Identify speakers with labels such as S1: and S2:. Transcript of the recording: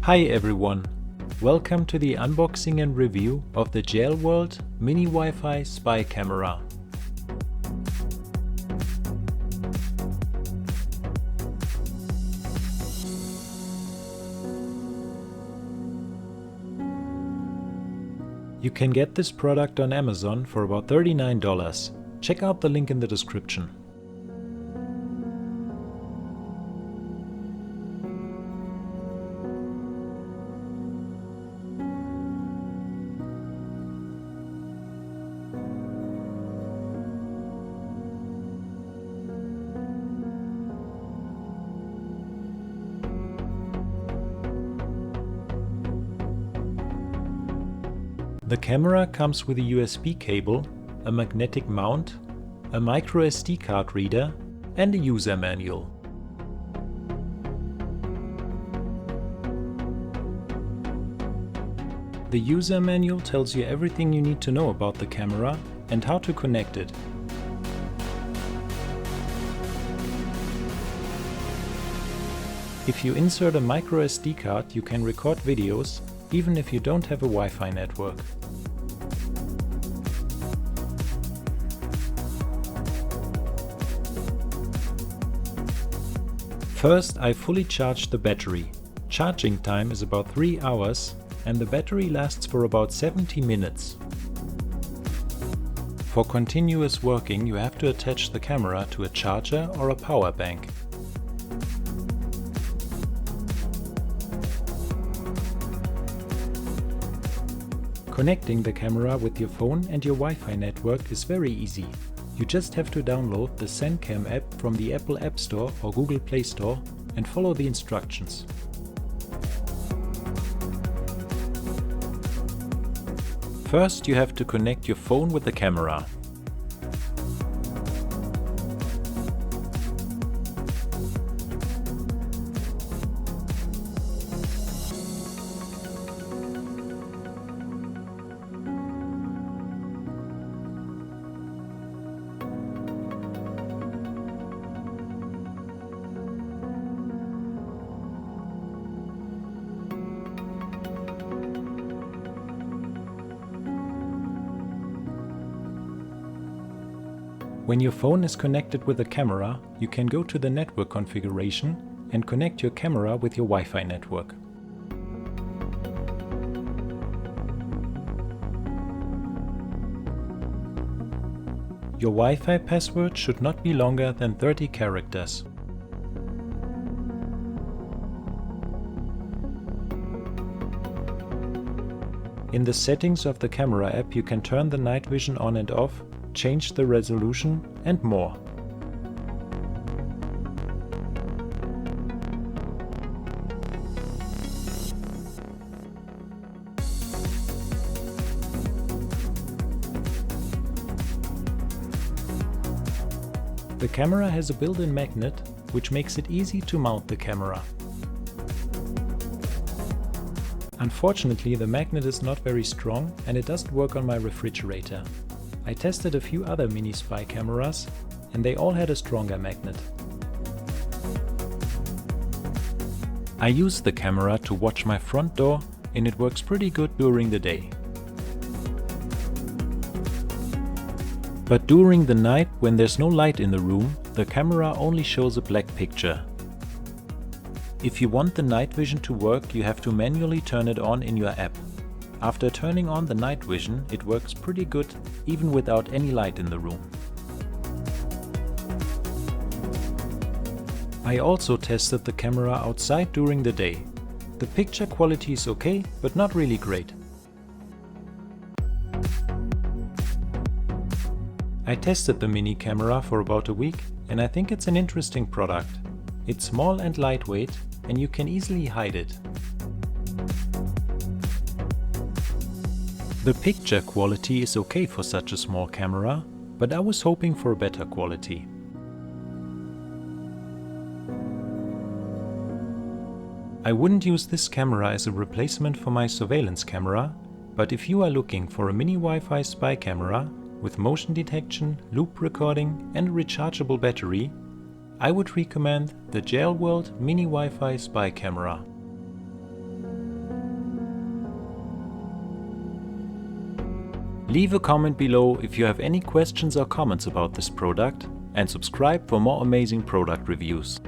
S1: Hi everyone! Welcome to the unboxing and review of the Gerlworld Mini Wi-Fi Spy Camera. You can get this product on Amazon for about $39. Check out the link in the description. The camera comes with a USB cable, a magnetic mount, a micro SD card reader and a user manual. The user manual tells you everything you need to know about the camera and how to connect it. If you insert a micro SD card, you can record videos even if you don't have a Wi-Fi network. First, I fully charged the battery. Charging time is about 3 hours and the battery lasts for about 70 minutes. For continuous working, you have to attach the camera to a charger or a power bank. Connecting the camera with your phone and your Wi-Fi network is very easy. You just have to download the ZenCam app from the Apple App Store or Google Play Store and follow the instructions. First, you have to connect your phone with the camera. When your phone is connected with the camera, you can go to the network configuration and connect your camera with your Wi-Fi network. Your Wi-Fi password should not be longer than 30 characters. In the settings of the camera app, you can turn the night vision on and off, change the resolution and more. The camera has a built-in magnet, which makes it easy to mount the camera. Unfortunately, the magnet is not very strong and it doesn't work on my refrigerator. I tested a few other mini spy cameras and they all had a stronger magnet. I use the camera to watch my front door and it works pretty good during the day. But during the night, when there's no light in the room, the camera only shows a black picture. If you want the night vision to work, you have to manually turn it on in your app. After turning on the night vision, it works pretty good even without any light in the room. I also tested the camera outside during the day. The picture quality is okay, but not really great. I tested the mini camera for about a week and I think it's an interesting product. It's small and lightweight and you can easily hide it. The picture quality is okay for such a small camera, but I was hoping for a better quality. I wouldn't use this camera as a replacement for my surveillance camera, but if you are looking for a mini Wi-Fi spy camera with motion detection, loop recording and a rechargeable battery, I would recommend the Gerlworld Mini Wi-Fi Spy Camera. Leave a comment below if you have any questions or comments about this product, and subscribe for more amazing product reviews.